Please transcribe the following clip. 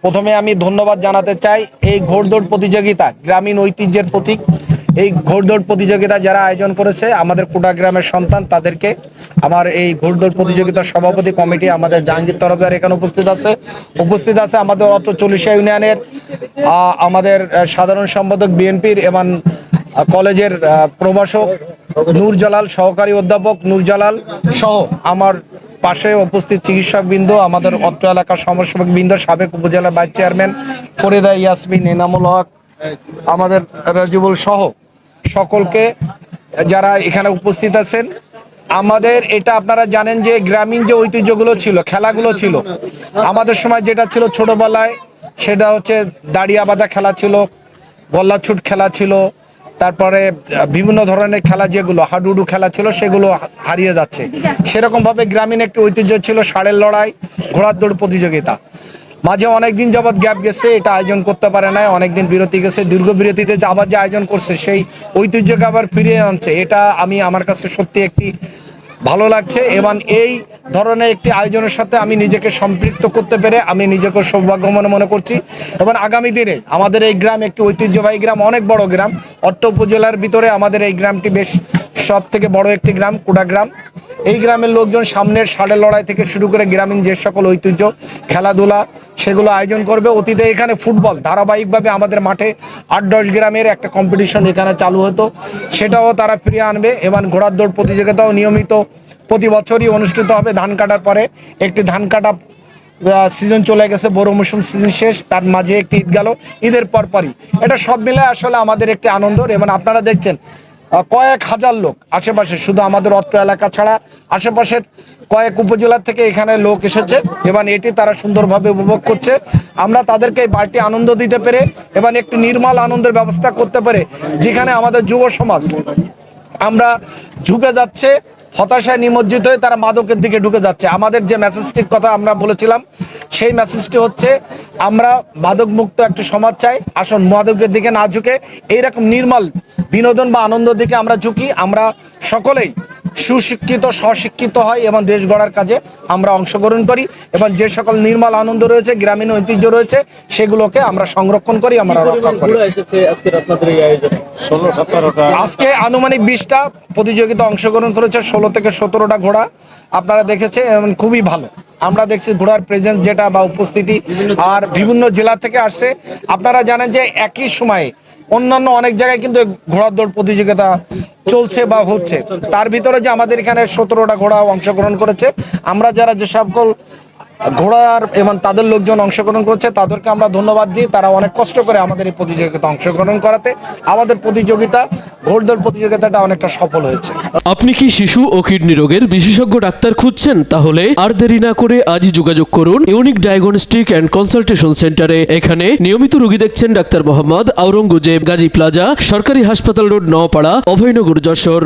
প্রথমে আমি ধন্যবাদ জানাতে চাই এই ঘোড়দৌড় প্রতিযোগিতা গ্রামীণ ঐতিহ্যের প্রতীক। এই ঘোড়দৌড় প্রতিযোগিতা যারা আয়োজন করেছে আমাদের কুড়া গ্রামের সন্তান, তাদেরকে আমার এই ঘোড়দৌড় প্রতিযোগিতার সভাপতি কমিটি আমাদের জাহাঙ্গীর তরফদার এখানে উপস্থিত আছে আমাদের অত্র চল্লিশা ইউনিয়নের আমাদের সাধারণ সম্পাদক বিএনপির এবং কলেজের প্রভাষক নূরজালাল, সহকারী অধ্যাপক নূরজালাল সহ আমার পাশে উপস্থিত চিকিৎসকবৃন্দ, আমাদের অত্র এলাকার সমস্যকবৃন্দ, সাবেক উপজেলার ভাইস চেয়ারম্যান ফরিদা ইয়াসমিন, এনামুল হক, আমাদের রাজিবুল সহ সকলকে যারা এখানে উপস্থিত আছেন। আমাদের এটা আপনারা জানেন যে গ্রামীণ যে ঐতিহ্যগুলো ছিল, খেলাগুলো ছিল আমাদের সময়, যেটা ছিল ছোটবেলায় সেটা হচ্ছে দাড়িয়া বাঁধা খেলা ছিল, গল্লাছুট খেলা ছিল, তারপরে বিভিন্ন ধরনের খেলা যেগুলো হাডুডু খেলা ছিল সেগুলো হারিয়ে যাচ্ছে। সেরকমভাবে গ্রামীণ একটি ঐতিহ্য ছিল ষাঁড়ের লড়াই, ঘোড়ার দৌড় প্রতিযোগিতা। মাঝে অনেকদিন যাবৎ গ্যাপ গেছে, এটা আয়োজন করতে পারে না, অনেকদিন বিরতি গেছে। দীর্ঘ বিরতিতে আবার যে আয়োজন করছে সেই ঐতিহ্যকে আবার ফিরিয়ে আনছে, এটা আমার কাছে সত্যি একটি ভালো লাগছে। এবং এই ধরনের একটি আয়োজনের সাথে আমি নিজেকে সম্পৃক্ত করতে পেরে আমি নিজেকে সৌভাগ্য মনে করছি। এবং আগামী দিনে আমাদের এই গ্রাম একটি ঐতিহ্যবাহী গ্রাম, অনেক বড় গ্রাম, অট্ট উপজেলার ভিতরে আমাদের এই গ্রামটি বেশ সব থেকে বড় একটি গ্রাম, কুড়া গ্রাম। এই গ্রামের লোকজন সামনের ষাঁড়ের লড়াই থেকে শুরু করে গ্রামীণ যে সকল ঐতিহ্য খেলাধুলা সেগুলো আয়োজন করবে। অতীতে এখানে ফুটবল ধারাবাহিকভাবে আমাদের মাঠে 8-10 গ্রামের একটা কম্পিটিশন এখানে চালু হতো, সেটাও তারা ফিরিয়ে আনবে। এবং ঘোড়ার দৌড় প্রতিযোগিতাও নিয়মিত প্রতি বছরই অনুষ্ঠিত হবে। ধান কাটার পরে একটি ধান কাটা সিজন চলে গেছে, বড় মৌসুম সিজন শেষ, তার মাঝে একটি ঈদ গেল, ঈদের পরপরই এটা সব মিলে আসলে আমাদের একটি আনন্দ। এবং আপনারা দেখছেন কয়েক হাজার লোক আশেপাশে, শুধু আমাদের অত্র এলাকা ছাড়া আশেপাশের কয়েক উপজেলা থেকে এখানে লোক এসেছে এবং এটি তারা সুন্দরভাবে উপভোগ করছে। আমরা তাদেরকে এই বাড়তি আনন্দ দিতে পেরে এবং একটি নির্মল আনন্দের ব্যবস্থা করতে পারে, যেখানে আমাদের যুব সমাজ আমরা ঝুঁকে যাচ্ছে, হতাশায় নিমজ্জিত হয়ে তারা মাদকের দিকে ঢুকে যাচ্ছে। আমাদের যে মেসেজটির কথা আমরা বলেছিলাম সেই মেসেজটি হচ্ছে আমরা মাদক মুক্ত একটি সমাজ চাই। আসুন মাদকের দিকে না ঝুঁকে এইরকম নির্মল বিনোদন বা আনন্দের দিকে আমরা ঝুঁকি। আমরা সকলেই সুশিক্ষিত স্বশিক্ষিত হয় এবং দেশ গড়ার কাজে আমরা অংশগ্রহণ করি এবং যে সকল নির্মল আনন্দ রয়েছে, গ্রামীণ ঐতিহ্য রয়েছে, সেগুলোকে আমরা সংরক্ষণ করি, আমরা রক্ষা করি। আজকে আনুমানিক 20টা প্রতিযোগিতা অংশগ্রহণ করেছে, 16 থেকে 17টা ঘোড়া আপনারা দেখেছে এবং খুবই ভালো। আমরা দেখছি ঘোড়ার প্রেজেন্স যেটা বা উপস্থিতি, আর বিভিন্ন জেলা থেকে আসছে। আপনারা জানেন যে একই সময়ে অন্যান্য অনেক জায়গায় কিন্তু ঘোড়ার দৌড় প্রতিযোগিতা চলছে বা হচ্ছে, তার ভিতরে যে আমাদের এখানে 17টা ঘোড়া অংশগ্রহণ করেছে। আমরা যারা যে সকল ঘোড়ার এবং তাদের লোকজন অংশগ্রহণ করছে তাদেরকে আমরা ধন্যবাদ দিই। তারা অনেক কষ্ট করে আমাদের এই প্রতিযোগিতা অংশগ্রহণ করাতে আমাদের প্রতিযোগিতা ঘোড়দৌড় প্রতিযোগিতাটা অনেকটা সফল হয়েছে। আপনি কি শিশু ও কিডনি রোগের বিশেষজ্ঞ ডাক্তার খুঁজছেন? তাহলে আর দেরি না করে আজই যোগাযোগ করুন ইউনিক ডায়াগনস্টিক অ্যান্ড কনসালটেশন সেন্টারে। এখানে নিয়মিত রোগী দেখছেন ডাক্তার মোহাম্মদ আওরঙ্গজেব, গাজী প্লাজা, সরকারি হাসপাতাল রোড, নওপাড়া, অভয়নগর, যশোর।